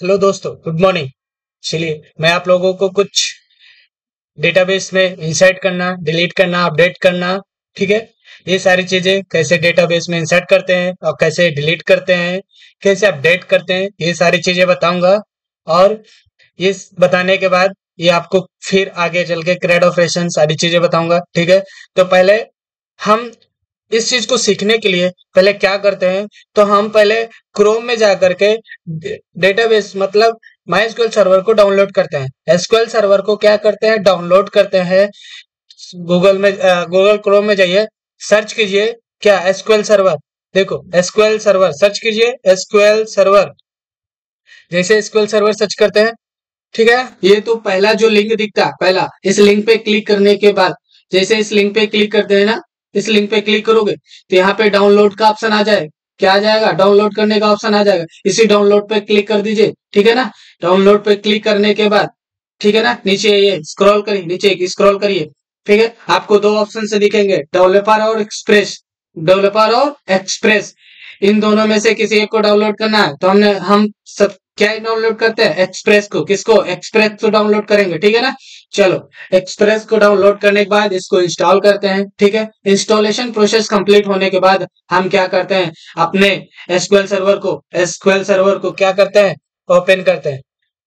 Hello दोस्तों, good morning. चलिए मैं आप लोगों को कुछ डेटाबेस में इंसर्ट करना, डिलीट करना, अपडेट करना, ठीक है, ये सारी चीजें कैसे डेटाबेस में इंसर्ट करते हैं और कैसे डिलीट करते हैं, कैसे अपडेट करते हैं, ये सारी चीजें बताऊंगा। और ये बताने के बाद ये आपको फिर आगे चल के क्रेड ऑपरेशन सारी चीजें बताऊंगा, ठीक है। तो पहले हम इस चीज को सीखने के लिए पहले क्या करते हैं, तो हम पहले क्रोम में जा करके डेटाबेस मतलब माइस्क्यूएल सर्वर को डाउनलोड करते हैं। एसक्यूएल सर्वर को क्या करते हैं, डाउनलोड करते हैं। गूगल क्रोम में जाइए, सर्च कीजिए क्या एसक्यूएल सर्वर। देखो एसक्यूएल सर्वर सर्च कीजिए, एसक्यूएल सर्वर। जैसे एसक्यूएल सर्वर सर्च करते हैं, ठीक है, ये तो पहला जो लिंक दिखता है, पहला इस लिंक पे क्लिक करने के बाद जैसे इस लिंक पे क्लिक करते हैं ना, इस लिंक पे क्लिक करोगे तो यहाँ पे डाउनलोड का ऑप्शन आ जाए। क्या आ जाएगा? डाउनलोड करने का ऑप्शन आ जाएगा। इसी डाउनलोड पे क्लिक कर दीजिए, ठीक है ना। डाउनलोड पे क्लिक करने के बाद, ठीक है ना, नीचे ये स्क्रॉल करिए, नीचे स्क्रॉल करिए, ठीक है। आपको दो ऑप्शन से दिखेंगे, डेवलपर और एक्सप्रेस। डेवलपर और एक्सप्रेस, इन दोनों में से किसी एक को डाउनलोड करना है। तो हम सब क्या डाउनलोड करते हैं? एक्सप्रेस को। किसको? एक्सप्रेस को डाउनलोड करेंगे, ठीक है ना। चलो, एक्सप्रेस को डाउनलोड करने के बाद इसको इंस्टॉल करते हैं, ठीक है। इंस्टॉलेशन प्रोसेस कंप्लीट होने के बाद हम क्या करते हैं, अपने एसक्यूएल सर्वर को क्या करते हैं, ओपन करते हैं।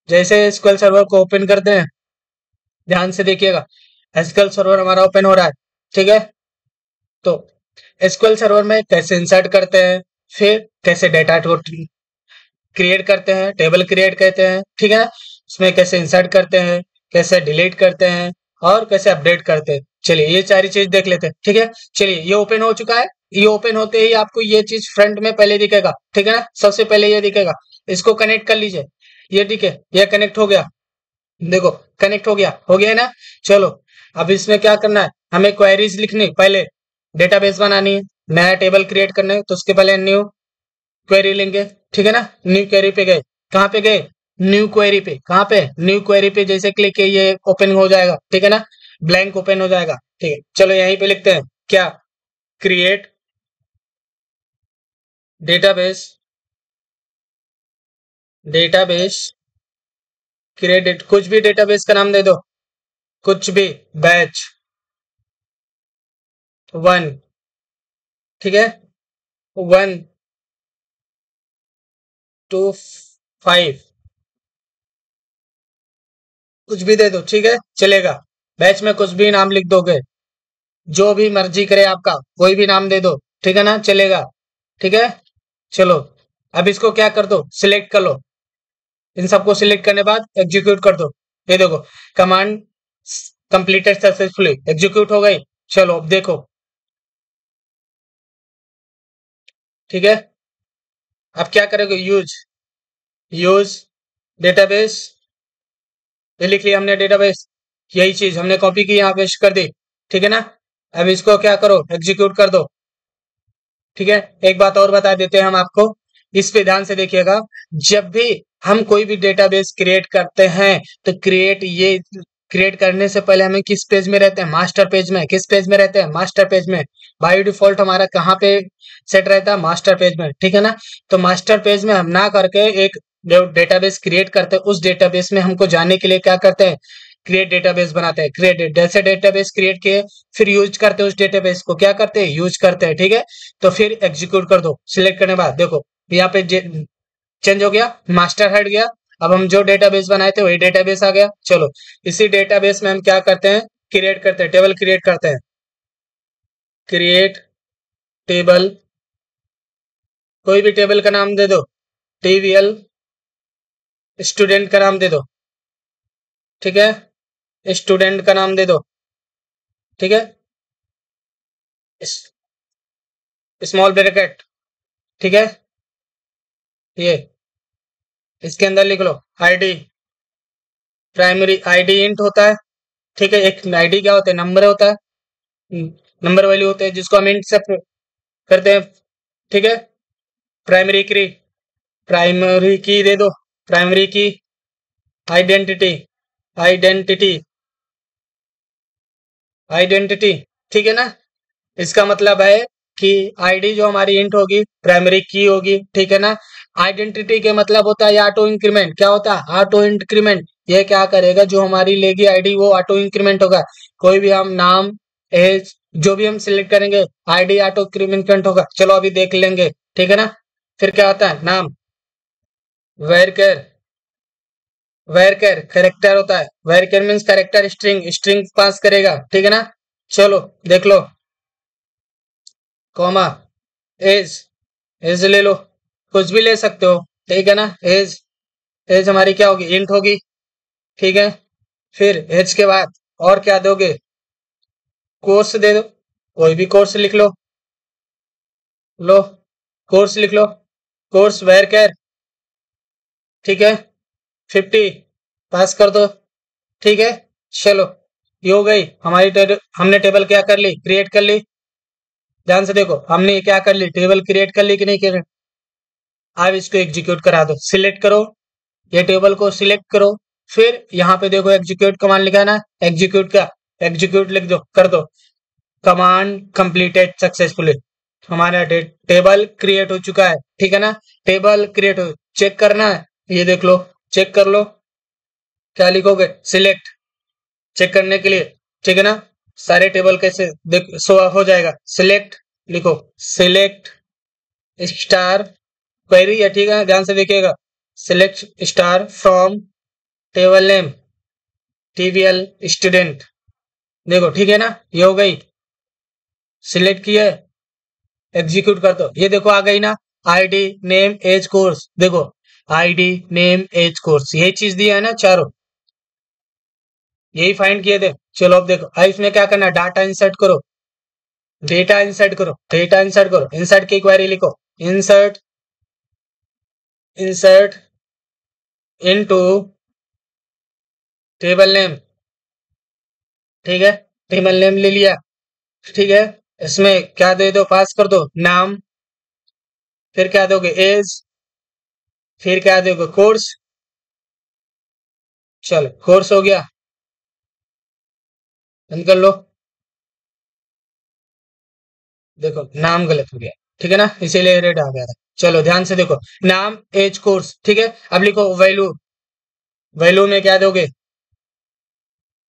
जैसे एसक्यूएल सर्वर को ओपन करते हैं, ध्यान से देखिएगा, एसक्यूएल सर्वर हमारा ओपन हो रहा है, ठीक है। तो एसक्यूएल सर्वर में कैसे इंसर्ट करते हैं, फिर कैसे डेटा को क्रिएट करते हैं, टेबल क्रिएट करते हैं, ठीक है ना। उसमें कैसे इंसर्ट करते हैं, कैसे डिलीट करते हैं और कैसे अपडेट करते हैं। चलिए ये सारी चीज देख लेते हैं, ठीक है। चलिए ये ओपन हो चुका है। ये ओपन होते ही आपको ये चीज फ्रंट में पहले दिखेगा, ठीक है ना। सबसे पहले ये दिखेगा, इसको कनेक्ट कर लीजिए। ये ठीक है, ये कनेक्ट हो गया। देखो कनेक्ट हो गया है ना। चलो अब इसमें क्या करना है, हमें क्वेरीज लिखनी, पहले डेटाबेस बनानी है, नया टेबल क्रिएट करना है। तो उसके पहले न्यू क्वेरी लेंगे, ठीक है ना। न्यू क्वेरी पे गए, कहाँ पे गए, न्यू क्वेरी पे। कहाँ पे? न्यू क्वेरी पे जैसे क्लिक किए ये ओपन हो जाएगा, ठीक है ना, ब्लैंक ओपन हो जाएगा, ठीक है। चलो यहीं पे लिखते हैं क्या, क्रिएट डेटाबेस, डेटाबेस क्रिएट, कुछ भी डेटाबेस का नाम दे दो, कुछ भी, बैच 1, ठीक है, 1 to 5, कुछ भी दे दो, ठीक है, चलेगा। बैच में कुछ भी नाम लिख दोगे, जो भी मर्जी करे आपका, कोई भी नाम दे दो, ठीक है ना, चलेगा, ठीक है। चलो अब इसको क्या कर दो, सिलेक्ट कर लो। इन सबको सिलेक्ट करने बाद एग्जीक्यूट कर दो। ये देखो, कमांड कंप्लीटेड सक्सेसफुली, एग्जीक्यूट हो गई। चलो अब देखो, ठीक है। अब क्या करोगे, यूज, यूज डेटाबेस, ये लिख लिया हमने डेटाबेस। यही चीज हमने कॉपी की, यहाँ पेस्ट कर दी, ठीक है ना। अब इसको क्या करो, एग्जीक्यूट कर दो, ठीक है। एक बात और बता देते हैं हम आपको, इस पे ध्यान से देखिएगा। जब भी हम कोई भी डेटाबेस क्रिएट करते हैं, तो क्रिएट करने से पहले हमें किस पेज में रहते हैं, मास्टर पेज में। किस पेज में रहते हैं? मास्टर पेज में। बाय डिफॉल्ट हमारा कहाँ पे सेट रहता है? मास्टर पेज में, ठीक है ना। तो मास्टर पेज में हम ना करके एक डेटाबेस क्रिएट करते हैं, उस डेटाबेस में हमको जाने के लिए क्या करते हैं, क्रिएट डेटाबेस बनाते हैं। क्रिएट जैसे डेटाबेस क्रिएट किए, फिर यूज करते हैं उस डेटाबेस को, क्या करते हैं, यूज करते हैं, ठीक है। तो फिर एग्जीक्यूट कर दो, सिलेक्ट करने के बाद देखो यहाँ पे चेंज हो गया, मास्टर हट गया। अब हम जो डेटाबेस बनाए थे वही डेटाबेस आ गया। चलो इसी डेटाबेस में हम क्या करते हैं, क्रिएट करते हैं, टेबल क्रिएट करते हैं। क्रिएट टेबल, कोई भी टेबल का नाम दे दो, टीवीएल स्टूडेंट का नाम दे दो, ठीक है, स्टूडेंट का नाम दे दो, ठीक है, स्मॉल ब्रैकेट, ठीक है। ये इसके अंदर लिख लो आईडी, प्राइमरी आईडी इंट होता है, ठीक है। एक आईडी क्या होता है, नंबर होता है, नंबर वैल्यू होते हैं जिसको हम इंट से करते हैं, ठीक है। प्राइमरी की, प्राइमरी की दे दो, प्राइमरी की, आइडेंटिटी, आइडेंटिटी, आइडेंटिटी, ठीक है ना। इसका मतलब है कि आईडी जो हमारी इंट होगी, प्राइमरी की होगी, ठीक है ना। आइडेंटिटी के मतलब होता है ऑटो इंक्रीमेंट। क्या होता है? Auto increment. ये क्या करेगा, जो हमारी लेगी आईडी वो ऑटो इंक्रीमेंट होगा। कोई भी हम नाम, एज, जो भी हम सिलेक्ट करेंगे आईडी ऑटो इंक्रीमेंट होगा। चलो अभी देख लेंगे, ठीक है ना। फिर क्या होता है? नाम, वेरकर, वेरकर कैरेक्टर होता है। Varchar means character string, string pass करेगा, ठीक है ना। चलो देख लो, कॉमा, एज, एज ले लो, कुछ भी ले सकते हो, ठीक है ना। एज, एज हमारी क्या होगी? इंट होगी, ठीक है। फिर एज के बाद और क्या दोगे? कोर्स दे दो, कोई भी कोर्स लिख लो, लो कोर्स लिख लो, कोर्स वेर कैर, ठीक है। 50 पास कर दो, ठीक है। चलो ये हो गई हमारी हमने टेबल क्या कर ली? क्रिएट कर ली। ध्यान से देखो, हमने ये क्या कर ली? टेबल क्रिएट कर ली कि नहीं कर? अब इसको एग्जीक्यूट करा दो। सिलेक्ट करो, ये टेबल को सिलेक्ट करो, फिर यहाँ पे देखो एग्जीक्यूट कमांड लिखा है ना, एग्जीक्यूट का एग्जीक्यूट लिख दो, कर दो। Command completed successfully. हमारा टेबल क्रिएट हो चुका है, ठीक है ना। टेबल क्रिएट हो, चेक करना है, ये देख लो, चेक कर लो। क्या लिखोगे? सिलेक्ट, चेक करने के लिए, ठीक है ना। सारे टेबल कैसे देख शो हो जाएगा। सिलेक्ट लिखो, सिलेक्ट स्टार क्वेरी है, ठीक है, ध्यान से देखिएगा। Select star from table name TVL student, देखो ठीक है ना, ये हो गई। सिलेक्ट किया, एग्जीक्यूट कर दो, ये देखो आ गई ना। आईडी नेम एज कोर्स, देखो आईडी नेम एज कोर्स, यही चीज दिया है ना चारों, यही फाइंड किए थे। चलो अब देखो, अब इसमें क्या करना है? डाटा इंसर्ट करो, डेटा इंसर्ट करो, डेटा इंसर्ट करो। इंसर्ट की क्वेरी लिखो, insert, insert into table name, ठीक है। टेबल नेम ले लिया, ठीक है। इसमें क्या दे दो? पास कर दो नाम, फिर क्या दोगे? एज, फिर क्या दोगे? कोर्स। चलो कोर्स हो गया, बंद कर लो। देखो नाम गलत हो गया, ठीक है ना, इसीलिए रेड आ गया था। चलो ध्यान से देखो, नाम एज कोर्स, ठीक है। अब लिखो वैल्यू, वैल्यू में क्या दोगे?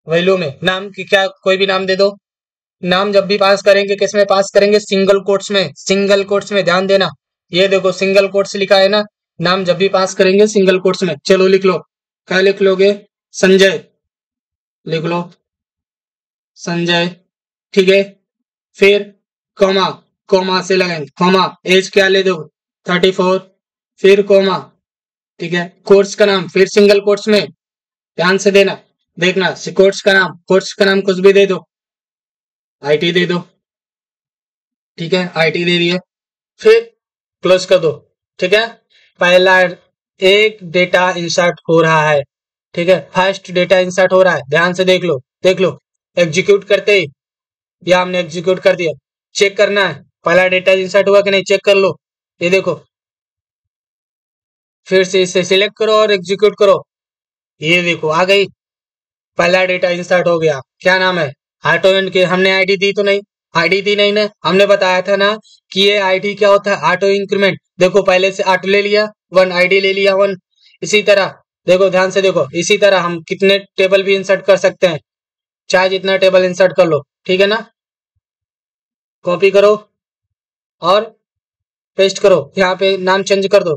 वैल्यू में नाम की क्या, कोई भी नाम दे दो। नाम जब भी पास करेंगे किस में पास करेंगे? सिंगल कोट्स में, सिंगल कोट्स में, ध्यान देना। ये देखो सिंगल कोट्स लिखा है ना, नाम जब भी पास करेंगे सिंगल कोट्स में। चलो लिख लो, क्या लिख लोगे? संजय लिख लो, संजय, ठीक है। फिर कॉमा, कॉमा से लगाएंगे, कॉमा, एज क्या ले दो? 34, फिर कॉमा, ठीक है। कोर्स का नाम फिर सिंगल कोट्स में, ध्यान से देना, देखना। कोर्स का नाम, कोर्स का नाम कुछ भी दे दो, आईटी दे दो, ठीक है, आईटी दे दिए। फिर क्लोज कर दो, ठीक है। पहला एक डेटा इंसर्ट हो रहा है, ठीक है, फर्स्ट डेटा इंसर्ट हो रहा है, ध्यान से देख लो, देख लो। एग्जीक्यूट करते ही या हमने एग्जीक्यूट कर दिया, चेक करना है पहला डेटा इंसर्ट हुआ कि नहीं, चेक कर लो। ये देखो, फिर से इसे सिलेक्ट करो और एग्जीक्यूट करो, ये देखो आ गई, पहला डेटा इंसर्ट हो गया। क्या नाम है? ऑटो के। हमने आईडी दी तो नहीं? आईडी दी नहीं ना, हमने बताया था ना कि ये आईडी क्या होता है? Auto increment. देखो पहले से ऑटो ले लिया, वन आईडी ले लिया, वन। इसी तरह देखो, ध्यान से देखो, इसी तरह हम कितने टेबल भी इंसर्ट कर सकते हैं, चाहे जितना टेबल इंसर्ट कर लो, ठीक है ना। कॉपी करो और पेस्ट करो, यहाँ पे नाम चेंज कर दो,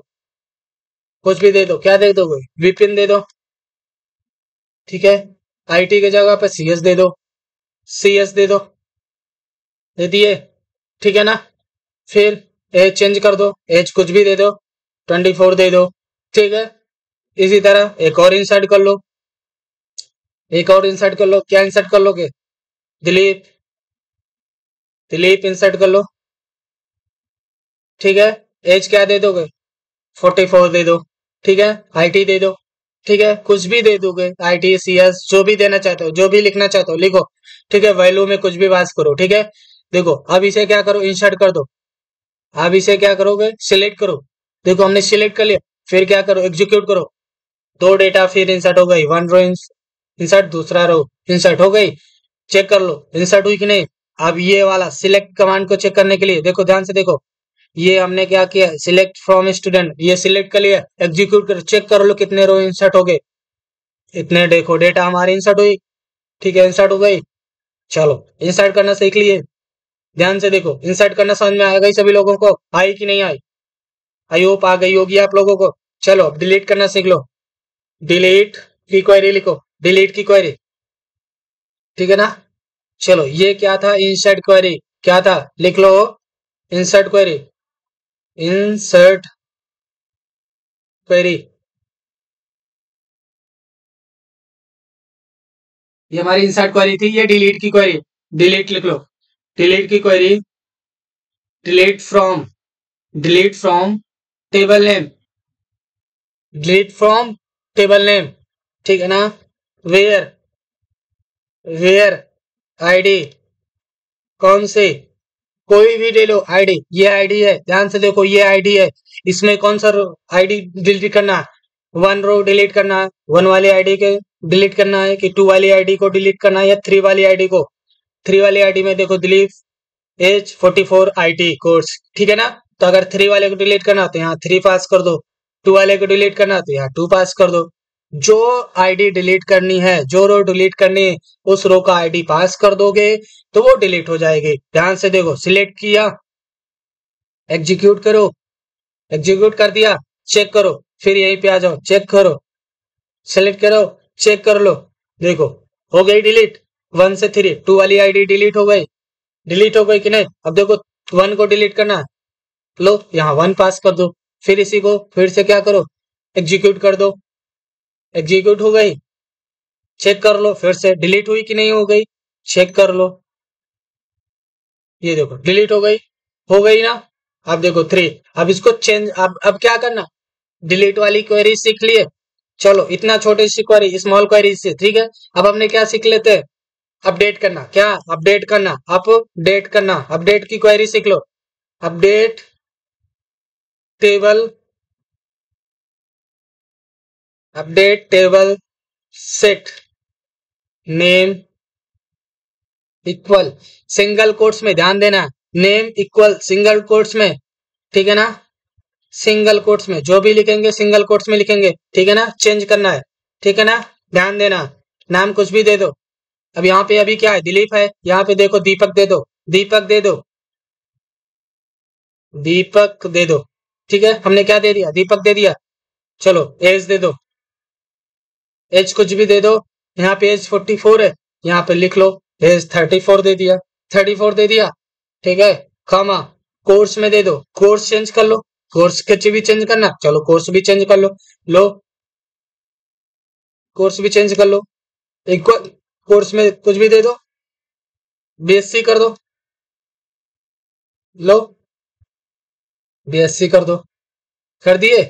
कुछ भी दे दो। क्या दे दोगे? विपिन दे दो, ठीक है। आईटी की जगह पे सीएस दे दो, सीएस दे दो, दे दिए, ठीक है ना। फिर एज चेंज कर दो, एज कुछ भी दे दो, 24 दे दो, ठीक है। इसी तरह एक और इंसर्ट कर लो, एक और इंसर्ट कर लो। क्या इंसर्ट कर लोगे? दिलीप, दिलीप इंसर्ट कर लो, ठीक है। एज क्या दे दोगे? 44 दे दो, ठीक है। आईटी दे दो, ठीक है, कुछ भी दे दोगे, आईटी, सीएस, जो भी देना चाहते हो, जो भी लिखना चाहते हो लिखो, ठीक है। वैल्यू में कुछ भी पास करो, ठीक है। देखो अब इसे क्या करो? इंसर्ट कर दो। अब इसे क्या करोगे? सिलेक्ट करो, देखो हमने सिलेक्ट कर लिया। फिर क्या करो? एग्जीक्यूट करो। दो डेटा फिर इंसर्ट हो गई, वन रो इंसर्ट, दूसरा रो इंसर्ट हो गई। चेक कर लो इंसर्ट हुई कि नहीं। अब ये वाला सिलेक्ट कमांड को चेक करने के लिए देखो, ध्यान से देखो, ये हमने क्या किया, सिलेक्ट फ्रॉम स्टूडेंट, ये सिलेक्ट कर लिया, एग्जीक्यूट कर, चेक कर लो कितने रो इंसर्ट हो गए, इतने देखो डेटा हमारी इंसर्ट हुई। ठीक है, इंसर्ट हो गई। चलो इंसर्ट करना सीख लिए, ध्यान से देखो, इंसर्ट करना समझ में आ गई सभी लोगों को, आई कि नहीं आई? आई होप आ गई होगी आप लोगों को। चलो अब डिलीट करना सीख लो, डिलीट की क्वेरी लिखो, डिलीट की क्वेरी, ठीक है ना। चलो ये क्या था, इंसर्ट क्वेरी, क्या था लिख लो, इंसर्ट क्वेरी, इंसर्ट क्वेरी, ये हमारी इंसर्ट क्वेरी थी। ये डिलीट की क्वेरी, डिलीट लिख लो, डिलीट की query, delete from, delete from table name, delete from table name, ठीक है ना। वेयर, वेयर आईडी, कौन से, कोई भी ले लो आईडी, ये आईडी है, ध्यान से देखो ये आईडी है, इसमें कौन सा आईडी डिलीट करना है, वन रो डिलीट करना है, वन वाली आईडी के डिलीट करना है कि टू वाली आईडी को डिलीट करना है या थ्री वाली आईडी को। थ्री वाली आईडी में देखो दिलीप H44 IT कोर्स, ठीक है ना। तो अगर थ्री वाले को डिलीट करना तो यहाँ थ्री पास कर दो, टू वाले को डिलीट करना तो यहाँ टू पास कर दो। जो आईडी डिलीट करनी है, जो रो डिलीट करनी है, उस रो का आईडी पास कर दोगे तो वो डिलीट हो जाएगी। ध्यान से देखो, सिलेक्ट किया, एग्जीक्यूट करो, एग्जीक्यूट कर दिया, चेक करो, फिर यहीं पे आ जाओ, चेक करो, सेलेक्ट करो, चेक कर लो, देखो हो गई डिलीट, वन से थ्री, टू वाली आईडी डिलीट हो गई, डिलीट हो गई कि नहीं। अब देखो वन को डिलीट करना है, लो यहाँ वन पास कर दो, फिर इसी को फिर से क्या करो, एग्जीक्यूट कर दो, एग्जीक्यूट हो गई, चेक कर लो फिर से डिलीट हुई कि नहीं हो गई, चेक कर लो, ये देखो डिलीट हो गई ना। अब देखो थ्री, अब इसको चेंज, अब क्या करना, डिलीट वाली क्वेरी सीख लिए। चलो इतना छोटी सी क्वेरी, स्मॉल क्वेरी से, ठीक है। अब हमने क्या सीख लेते हैं, अपडेट करना, क्या अपडेट करना, अपडेट करना, अपडेट की क्वेरी सीख लो, update table, update table set name equal, single quotes में ध्यान देना, नेम इक्वल सिंगल कोट्स में, ठीक है ना, सिंगल कोट्स में जो भी लिखेंगे सिंगल कोट्स में लिखेंगे, ठीक है ना, चेंज करना है, ठीक है ना, ध्यान देना, नाम कुछ भी दे दो। अब यहाँ पे अभी क्या है, दिलीप है, यहाँ पे देखो दीपक दे दो, दीपक दे दो, दीपक दे दो, ठीक है, हमने क्या दे दिया, दीपक दे दिया। चलो एज दे दो, एज कुछ भी दे दो, यहाँ पे एज 44 है, यहाँ पे लिख लो एज 34 दे दिया, 34 दे दिया, ठीक है। कॉमा, कोर्स में दे दो, कोर्स चेंज कर लो, कोर्स कुछ भी चेंज करना, चलो कोर्स भी चेंज कर लो, लो कोर्स भी चेंज कर लो, इक्वल कोर्स में कुछ भी दे दो, BSc कर दो, लो BSc कर दो, कर दिए,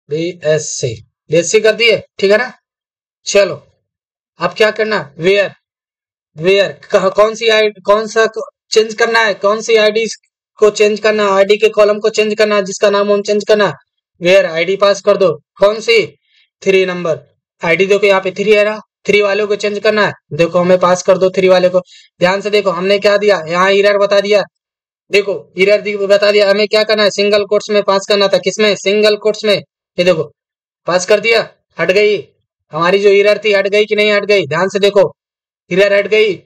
BSc, BSc कर दिए, ठीक है ना। चलो अब क्या करना, वेयर, वेयर कौन सी आईडी, कौन सा चेंज करना है, कौन सी आईडी को चेंज करना, आईडी के कॉलम को चेंज करना, जिसका नाम हम चेंज करना, वेयर आईडी पास कर दो, कौन सी, थ्री नंबर आईडी, देखो यहाँ पे थ्री है ना, थ्री वालों को चेंज करना है, देखो हमें पास कर दो थ्री वाले को। ध्यान से देखो हमने क्या दिया, यहाँ एरर बता दिया, देखो एरर बता दिया, हमें क्या करना है, सिंगल कोट्स में पास करना था, किसमें, सिंगल कोट्स में, ये देखो पास कर दिया, हट गई हमारी जो एरर थी, हट गई कि नहीं हट गई, ध्यान से देखो एरर हट गई।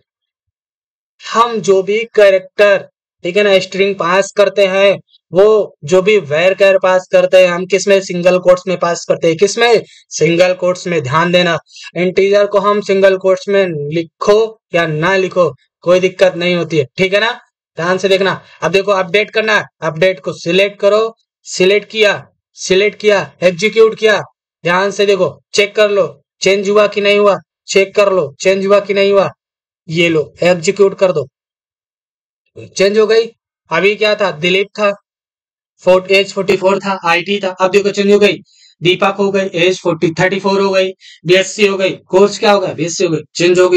हम जो भी कैरेक्टर, ठीक है ना, स्ट्रिंग पास करते हैं, वो जो भी वेर कैर पास करते हैं, हम किसमें, सिंगल कोट्स में पास करते हैं, किसमें, सिंगल कोट्स में। ध्यान देना, इंटीजर को हम सिंगल कोट्स में लिखो या ना लिखो कोई दिक्कत नहीं होती है, ठीक है ना, ध्यान से देखना। अब देखो अपडेट करना है, अपडेट को सिलेक्ट करो, सिलेक्ट किया, सिलेक्ट किया, एग्जीक्यूट किया, ध्यान से देखो, चेक कर लो चेंज हुआ कि नहीं हुआ, चेक कर लो चेंज हुआ कि नहीं हुआ, ये लो एग्जीक्यूट कर दो, चेंज हो गई। अभी क्या था, दिलीप था, H44 था, IT था, अब देखो चेंज हो गई, दीपक हो गई, H34 हो गई, BSc हो गई, कोर्स क्या हो गया, BSc हो गई, चेंज हो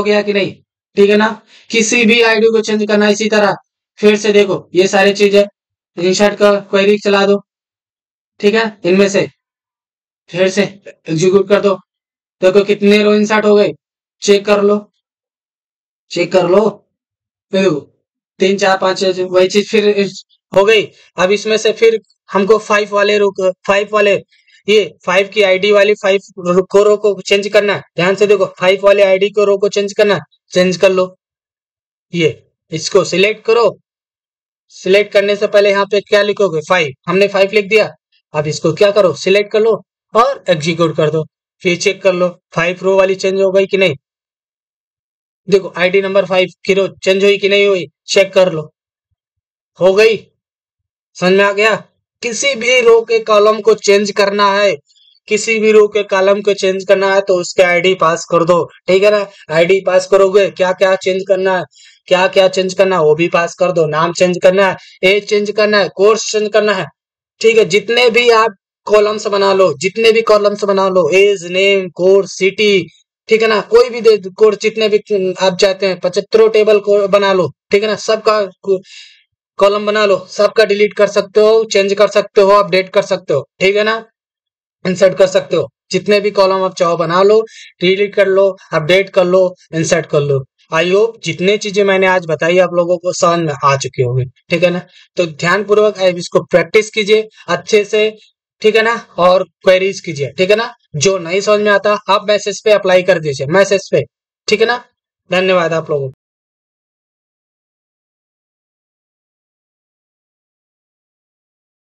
गया कि नहीं, ठीक है ना। किसी भी आईडी को चेंज करना इसी तरह, फिर से देखो ये सारी चीजें, इंसर्ट का क्वेरी चला दो, ठीक है, इनमें से फिर से एग्जीक्यूट कर दो, देखो कितने रो इंसर्ट हो गए, चेक कर लो, चेक कर लो, फिर देखो 3 4 5 6 वही चीज फिर हो गई। अब इसमें से फिर हमको 5 वाले 5 वाले ये 5 की आईडी वाली 5 को रो को चेंज करना है। ध्यान से देखो 5 वाले आईडी को रो को चेंज करना है, चेंज कर लो। ये इसको सिलेक्ट करो। सिलेक्ट करने से पहले यहाँ पे क्या लिखोगे 5, हमने 5 लिख दिया। अब इसको क्या करो सिलेक्ट कर लो और एग्जीक्यूट कर दो। फिर चेक कर लो 5 रो वाली चेंज हो गई कि नहीं। देखो आईडी नंबर 5 की रो चेंज हुई कि नहीं हुई, चेक कर लो। हो गई, समझ में आ गया। किसी भी रो के कॉलम को चेंज करना है, किसी भी रो के कॉलम को चेंज करना है तो उसके आईडी पास कर दो, ठीक है ना। आईडी पास करोगे, क्या क्या चेंज करना है, क्या क्या चेंज करना है वो भी पास कर दो। नाम चेंज करना है, एज चेंज करना है, कोर्स चेंज करना है, ठीक है। जितने भी आप कॉलम्स बना लो, जितने भी कॉलम्स बना लो, एज, नेम, कोर्स, सिटी, ठीक है ना। कोई भी कोर्स जितने भी आप चाहते हैं 75 टेबल को बना लो, ठीक है ना। सबका कॉलम बना लो, सबका डिलीट कर सकते हो, चेंज कर सकते हो, अपडेट कर सकते हो, ठीक है ना। इंसर्ट कर सकते हो, जितने भी कॉलम आप चाहो बना लो, डिलीट कर लो, अपडेट कर लो, इंसर्ट कर लो। आई होप जितने चीजें मैंने आज बताई आप लोगों को समझ में आ चुकी होगी, ठीक है ना। तो ध्यान पूर्वक इसको प्रैक्टिस कीजिए अच्छे से, ठीक है ना। और क्वेरीज कीजिए, ठीक है ना। जो नहीं समझ में आता आप मैसेज पे अप्लाई कर दीजिए, मैसेज पे, ठीक है ना। धन्यवाद आप लोगों को।